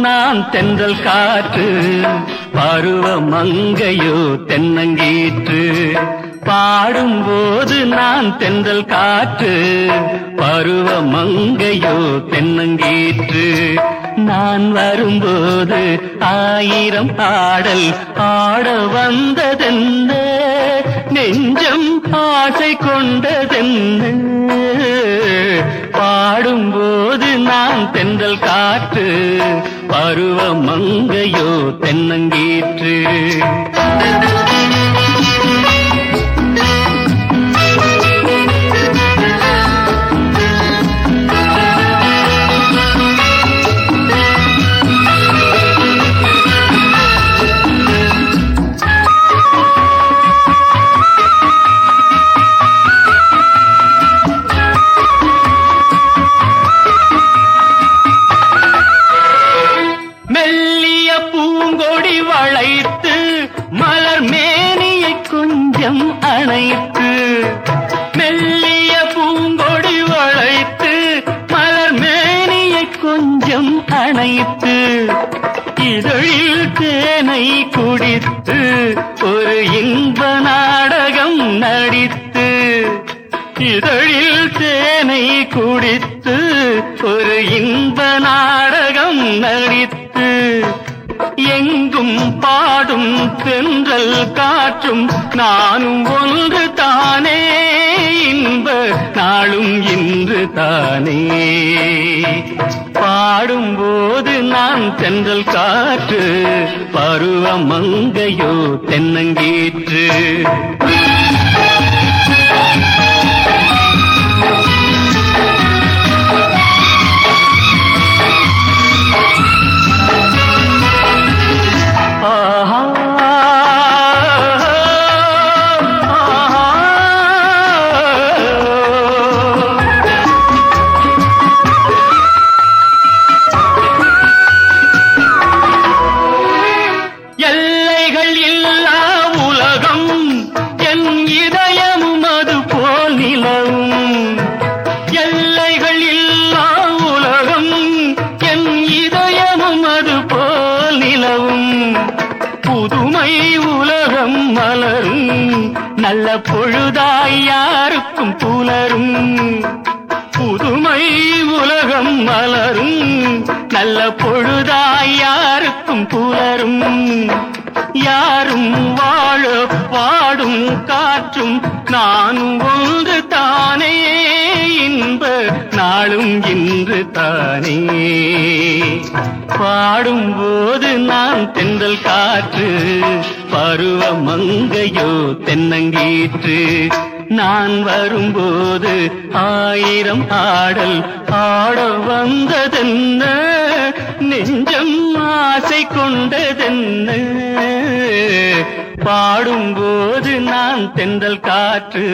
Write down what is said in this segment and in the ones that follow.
நான் தென்றல் காற்று, பருவ மங்கையோ தென்னங்கீற்று. பாடும்போது நான் தென்றல் காற்று, பருவ மங்கையோ தென்னங்கீற்று. நான் வரும்போது ஆயிரம் பாடல் ஆட வந்ததென்ன, நெஞ்சம் ஆசை கொண்டதென்ன. பாடும்போது நான் தென்றல் காற்று, பருவ மங்கையோ தென்னங்கீற்று. அணைத்து மெல்லிய பூங்கொடி வளைத்து, மலர் மேனியை கொஞ்சம் அணைத்து, இதழில் தேனை குடித்து ஒரு இன்ப நாடகம் நடித்து, இதழில் தேனை குடித்து ஒரு இன்ப நாடகம் நடித்து, எங்கும் பாடும் தென்றல் காற்றும் நானும் ஒன்று தானே, இன்ப நாளும் இன்று தானே. பாடும்போது நான் தென்றல் காற்று, பருவ மங்கையோ தென்னங்கீற்று. நல்ல பொழுதாய் யாருக்கும் புலரும், புதுமை உலகம் மலரும். நல்ல பொழுதாய் யாருக்கும் புலரும், யாரும் வாழ பாடும் காற்றும் நானும் ஒன்று தானே, இன்ப நாளும் இன்று தானே. பாடும்போது நான் தென்றல் காற்று, பருவ மங்கையோ தென்னங்கீற்று. நான் வரும்போது ஆயிரம் ஆடல் ஆட வந்ததென்ன, நெஞ்சம் ஆசை கொண்டதென்ன. பாடும்போது நான் தென்றல் காற்று,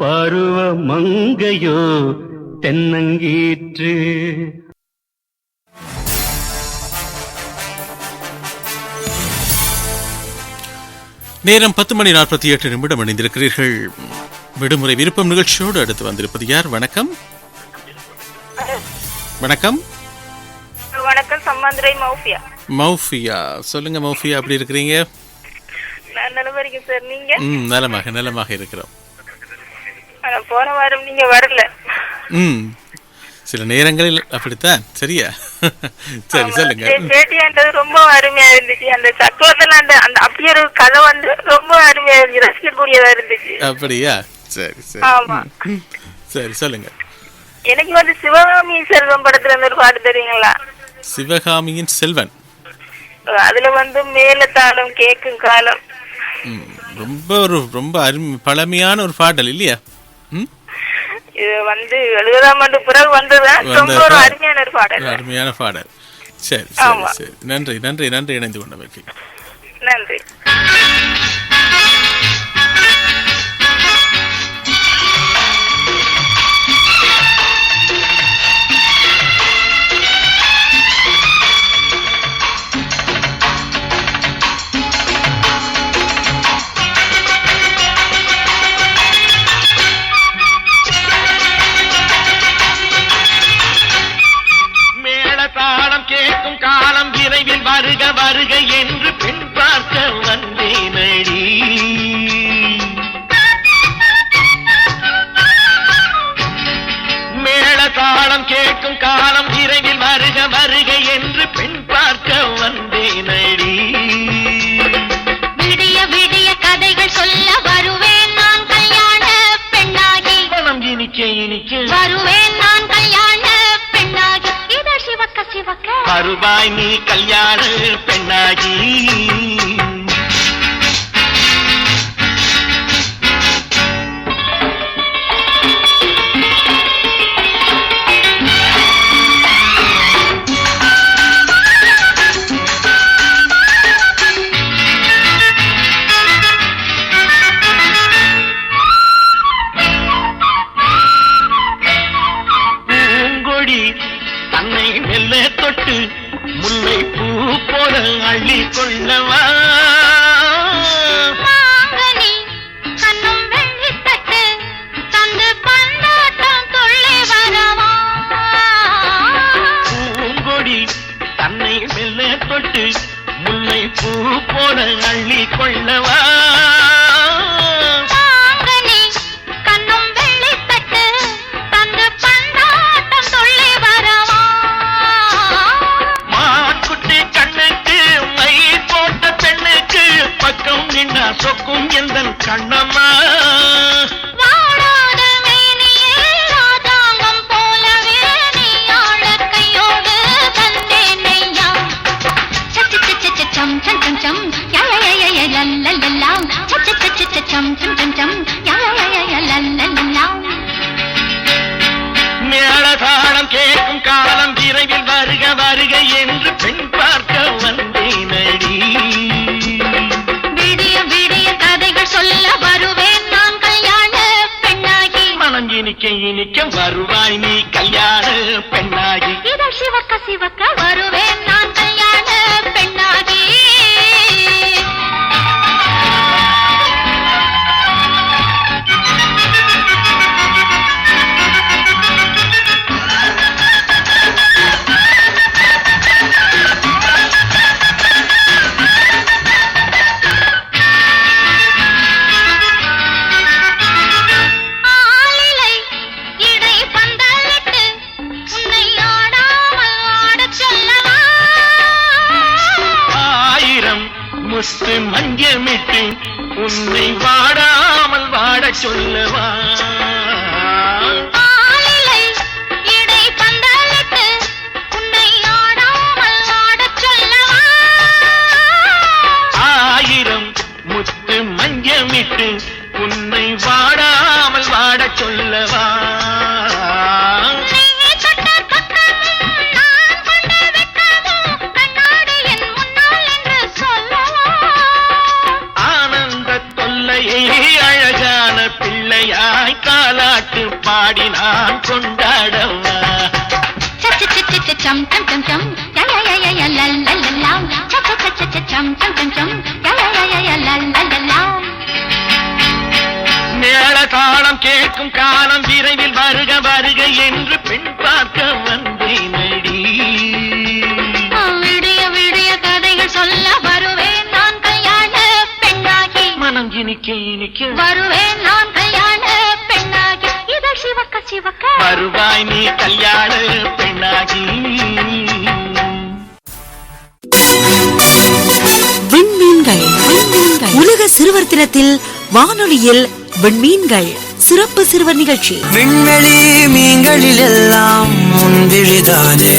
பருவ மங்கையோ தென்னங்கீற்று. நேரம் 10:48 அணிந்திருக்கிறீர்கள். விடுமுறை விருப்பம் நிகழ்ச்சியோடு அடுத்து வந்திருப்பது யார்? வணக்கம். வணக்கம். வணக்கம். சம்மாந்துரை மௌஃபியா. மௌஃபியா, சொல்லுங்க மௌஃபியா, எப்படி இருக்கிறீங்க? நான் நலமா இருக்கேன் சார். நீங்க? நலமாக இருக்கிறோம். போன வாரம் நீங்க வரல. சில நேரங்களில் அப்படித்தான். சரியா? சரி, சொல்லுங்க. பேட்டியாண்டது ரொம்ப அருமையா இருந்துச்சு. அந்த சக்கரத்துல அந்த அப்படியே ஒரு கதை வந்து ரொம்ப அருமையா இருந்துச்சு, ரசிக்கக்கூடியதா இருந்துச்சு. அப்படியா? சரி சரி. ஆமா. சரி, சொல்லுங்க. எனக்கு வந்து சிவகாமியின் செல்வம் படத்துல இருந்து ஒரு பாட்டு தெரியுங்களா? சிவகாமியின் செல்வன். அதுல வந்து மேலத்தாளம் கேட்கும் காலம். ரொம்ப பழமையான ஒரு பாடல் இல்லையா? இது வந்து 70ஆம் ஆண்டு பிறகு வந்ததுதான். ரொம்ப ஒரு அருமையான ஒரு பாடல். அருமையான பாடல். சரி சரி சரி. நன்றி நன்றி நன்றி இணைந்து கொண்டமைக்கு. நன்றி. தாளம் கேட்கும் காலம் விரைவில் வருக வருக என்று பெண் பார்க்க வந்தேனடி. மேள தாளம் கேட்கும் காலம் விரைவில் வருக வருக என்று பெண் பார்க்க வந்தேனடி. விடிய விடிய கதைகள் சொல்ல வருவேன் நான் கல்யாண பெண்ணாகி. மனம் இனிக்க இனிக்க வருவேன் நான் கல்யாண பெண்ணாகி. இதழ் சிவக்க சிவக்க வருவாய் நீ கல்யாண பெண்ணாகி. தன்னை மெல்ல தொட்டு முல்லை பூ போல அள்ளி கொள்ளவா. மாங்கனி கண்ணும் வெள்ளி தட்டு தந்து பந்தாட்டம் துள்ளி வரவா. பூங்கொடி தன்னை மெல்ல தொட்டு முல்லை பூ போல அள்ளி கொள்ளவா. சொக்கும் எந்த கண்ணம்மா வாடாத மேனியே ராஜாங்கம் போலவே நீ ஆள கையோடு தந்தேனையா. சச்ச சச்ச சச்சம் சம் சம் சம் யா யா யா யா லல்லல்லாம். சச்ச சச்ச சச்சம் சம் சம் சம் யா யா யா யா லல்லல்லாம். மேளதாளம் கேட்கும் காலம் விரைவில் வருக வருக என்று பெண் பார்க்க வந்தேனடி. சொல்ல வருவேன் நான் கல்யாண பெண்ணாகி. மனம் இனிக்க இனிக்க வருவாய் நீ கல்யாண பெண்ணாகி. இதழ் சிவக்க சிவக்க வருவேன் நான் கல்யாண பெண்ணாகி. முத்து மஞ்சமிட்டு உன்னை வாடாமல் வாட சொல்லவா. ஆலிலை இடை பந்தலிட்டு உன்னை ஆடாமல் ஆடச் சொல்லவா. ஆயிரம் முத்து மஞ்சமிட்டு உன்னை வாடாமல் வாட சொல்லவா. அழகான பிள்ளையாய் காலாட்டு பாடி நான் கொண்டாடவா. சச்ச சச்ச சச்சம் சம் சம் சம் யா யா யா யா லல்லல்லாம். சச்ச சச்ச சச்சம் சம் சம் சம் யா யா யா யா லல்லல்லாம். மேளதாளம் கேட்கும் காலம் விரைவில் வருக வருக என்று பெண் பார்க்க வந்தேனடி. விடிய விடிய கதைகள் சொல்ல வருவேன் நான் கல்யாண பெண்ணாகி. மனம் இனிக்க இனிக்க வருவேன் நான் கல்யாண பெண்ணாகி. இதழ் சிவக்க சிவக்க வருவாய் நீ கல்யாண பெண்ணாகி. விண்மீன்கள் உலக சிறுவர் தினத்தில் வானொலியில் விண்மீன்கள் சிறப்பு சிறுவர் நிகழ்ச்சி. விண்வெளி மீன்களில் எல்லாம் முன்விழிதானே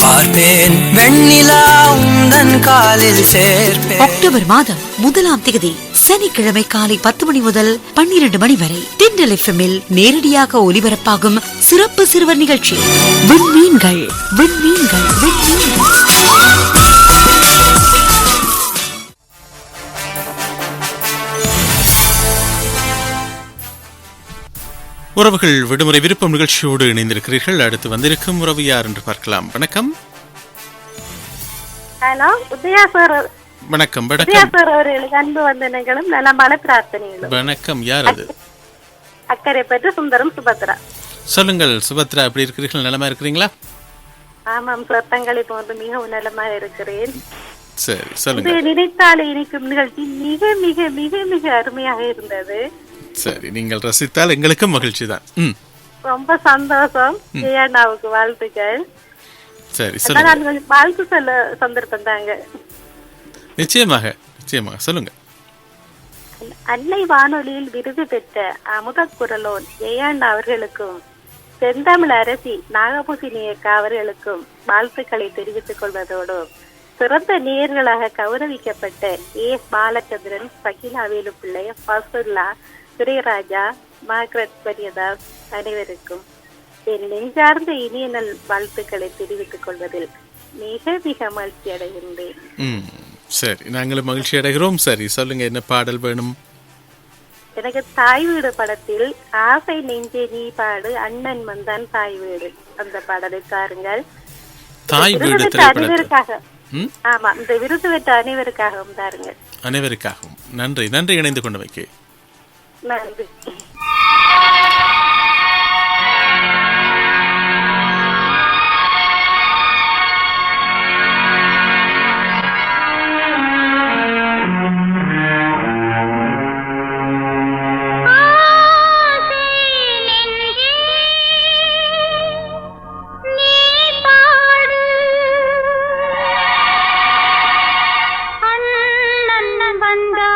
பார்ப்பேன், வெண்ணிலா உந்தன் காலில் சேர்ப்பேன். அக்டோபர் மாதம் 1ஆம் தேதி சனிக்கிழமை காலை 10 மணி முதல் 12 மணி வரை டிண்டல் எஃப்எம்மில் நேரடியாக ஒலிபரப்பாகும் சிறப்பு சிறுவர் நிகழ்ச்சி விண்மீன்கள். விண்மீன்கள் விண்மீன்கள். உறவுகள் விடுமுறை விருப்பம் நிகழ்ச்சியோடு இணைந்திருக்கிறீர்கள். அடுத்து வந்திருக்கும் உறவு யார் என்று பார்க்கலாம். வணக்கம். Hello, Udaya sir. வணக்கம். உதயா சார் அவர்களுக்கு அன்பு வந்தனைகளும் நலமான பிரார்த்தனைகளும். வணக்கம். யார் அது? அக்கறை பெற்று சுந்தரம் சுபத்ரா. சொல்லுங்கள் சுபத்ரா, எப்படி இருக்கிறீர்கள்? நலமா இருக்கிறீங்களா? ஆமாம் சார், தங்களை போன்று மிகவும் நலமாக இருக்கிறேன். சரி சொல்லுங்க. நினைத்தாலே இனிக்கும் நிகழ்ச்சி மிக மிக மிக மிக அருமையாக இருந்தது. சரி, நீங்கள் ரசித்தால் எங்களுக்கும் மகிழ்ச்சி தான். ரொம்ப சந்தோஷம். ஜெயாண்ணாவுக்கு வாழ்த்துக்கள். சரி சொல்லுங்க. வாழ்த்து சொல்ல சந்தர்ப்பம் தாங்க. நிச்சயமாக நிச்சயமாக சொல்லுங்க. அன்னை வானொலியில் விருது பெற்ற அமுத குரலோன் ஜெயாண்ணா அவர்களுக்கும் செந்தமிழ் அரசி நாகபூசணி அக்கா அவர்களுக்கும் வாழ்த்துக்களை தெரிவித்துக் கொள்வதோடு சிறந்த நேயர்களாக கௌரவிக்கப்பட்ட எஸ் பாலச்சந்திரன், பகிலா வேலுப்பிள்ளை, பசுல்லா, துரைராஜா, மார்கரெட் பரியதாஸ் அனைவருக்கும் என் நெஞ்சார்ந்த இனிய நல் வாழ்த்துக்களை தெரிவித்துக் கொள்வதில் மிக மிக மகிழ்ச்சி அடைகின்றேன். சரி, நாங்களும் மகிழ்ச்சி அடைகிறோம். சரி சொல்லுங்க, என்ன பாடல் வேணும்? எனக்கு தாய் வீடு படத்தில் ஆசை நெஞ்சே நீ பாடு அண்ணன் வந்தான் தாய் வீடு அந்த பாடலை தாருங்கள். தாய் வீடு அனைவருக்காக. ஆமா, இந்த விருது பெற்ற அனைவருக்காகவும் தாருங்கள். அனைவருக்காகவும். நன்றி நன்றி, இணைந்து கொண்டு வைக்க நன்றி. வந்தா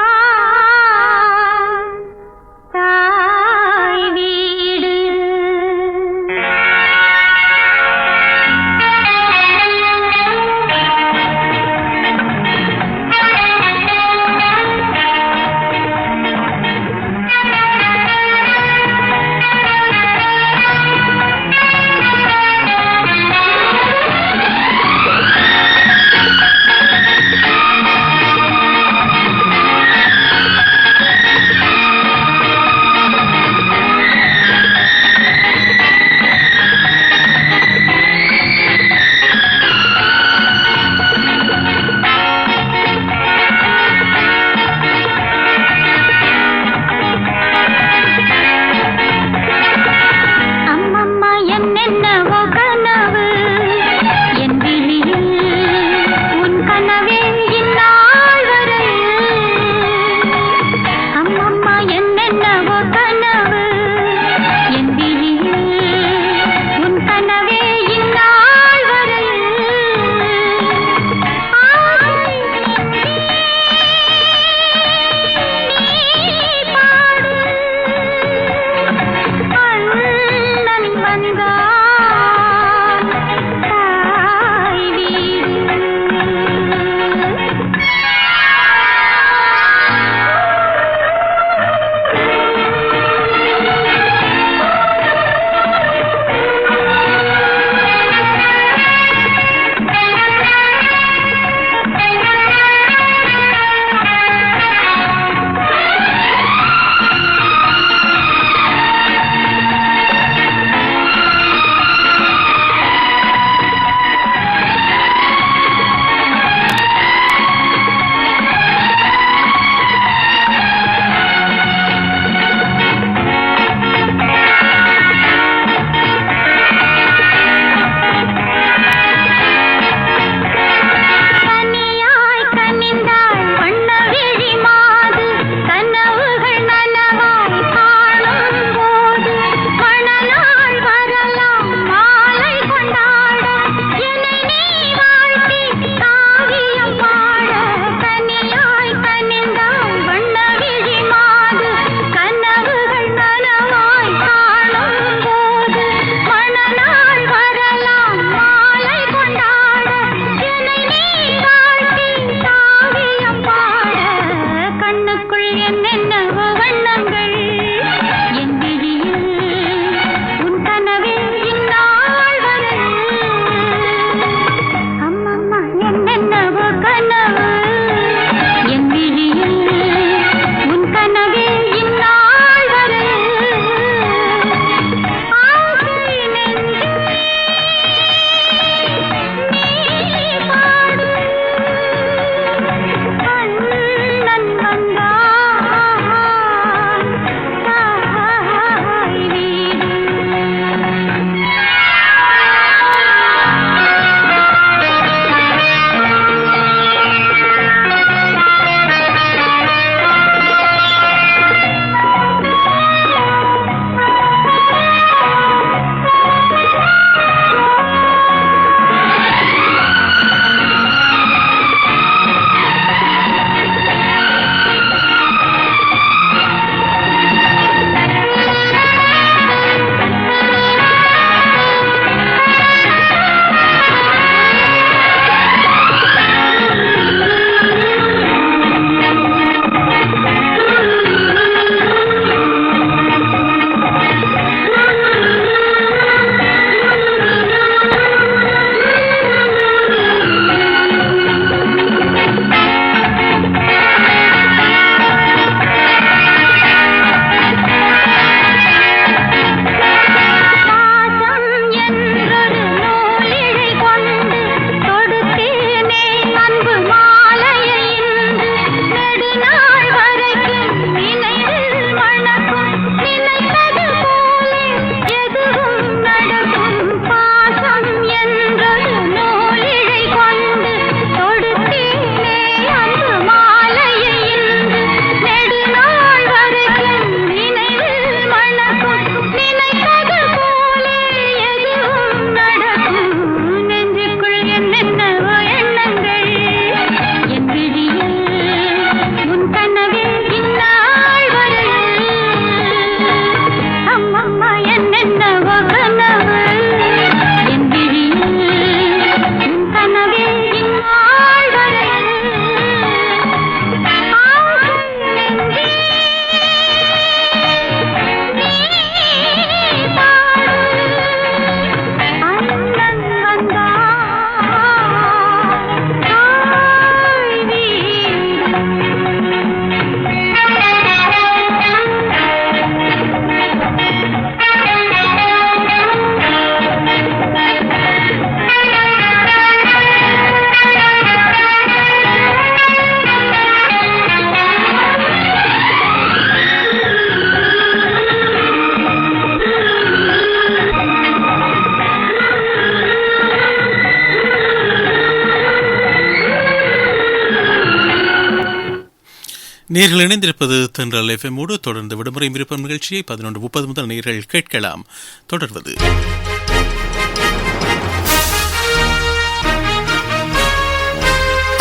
நேர்கள் இணைந்திருப்பது தென்றல் எஃப்எம்மோடு. தொடர்ந்து விடுமுறை விருப்பம் நிகழ்ச்சியை 11:30 முதல் நேர்கள் கேட்கலாம். தொடர்வது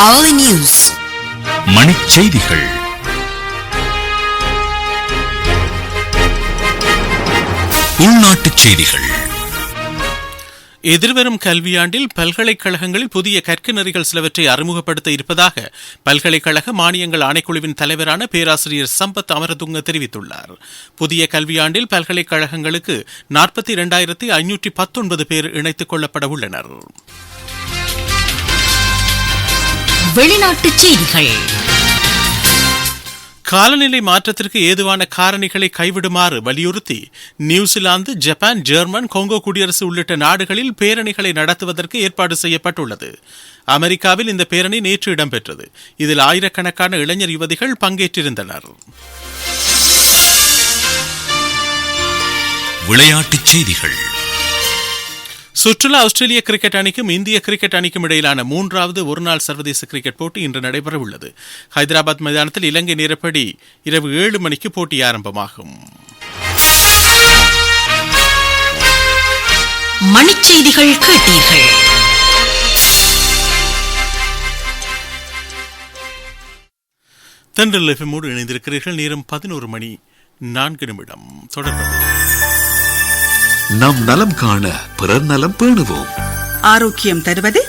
All News. மணிச்செய்திகள். உள்நாட்டுச் செய்திகள். எதிர்வரும் கல்வியாண்டில் பல்கலைக்கழகங்களில் புதிய கற்க நெறிகள் சிலவற்றை அறிமுகப்படுத்த இருப்பதாக பல்கலைக்கழக மானியங்கள் ஆணைக்குழுவின் தலைவரான பேராசிரியர் சம்பத் அமரதுங்க தெரிவித்துள்ளார். புதிய கல்வியாண்டில் பல்கலைக்கழகங்களுக்கு 42,519 பேர் இணைத்துக் கொள்ளப்பட உள்ளனர். வெளிநாட்டுச் செய்திகள். காலநிலை மாற்றத்திற்கு ஏதுவான காரணிகளை கைவிடுமாறு வலியுறுத்தி நியூசிலாந்து, ஜப்பான், ஜெர்மன், கொங்கோ குடியரசு உள்ளிட்ட நாடுகளில் பேரணிகளை நடத்துவதற்கு ஏற்பாடு செய்யப்பட்டுள்ளது. அமெரிக்காவில் இந்த பேரணி நேற்று இடம்பெற்றது. இதில் ஆயிரக்கணக்கான இளைஞர் யுவதிகள் பங்கேற்றிருந்தனர். விளையாட்டுச் செய்திகள். சுற்றுலா ஆஸ்திரேலிய கிரிக்கெட் அணிக்கும் இந்திய கிரிக்கெட் அணிக்கும் இடையிலான 3வது ஒருநாள் சர்வதேச கிரிக்கெட் போட்டி இன்று நடைபெறவுள்ளது. ஹைதராபாத் மைதானத்தில் இலங்கை நேரப்படி இரவு 7 மணிக்கு போட்டி ஆரம்பமாகும். மணிச்செய்திகள் கேட்டீர்கள். தென்றல் எஃப்எம்மோடு இணைந்திருக்கிறீர்கள். நேரம் 11:04. தொடர்பது நம் நலம் காண பிறர் நலம் பேணுவோம். ஆரோக்கியம் தருவது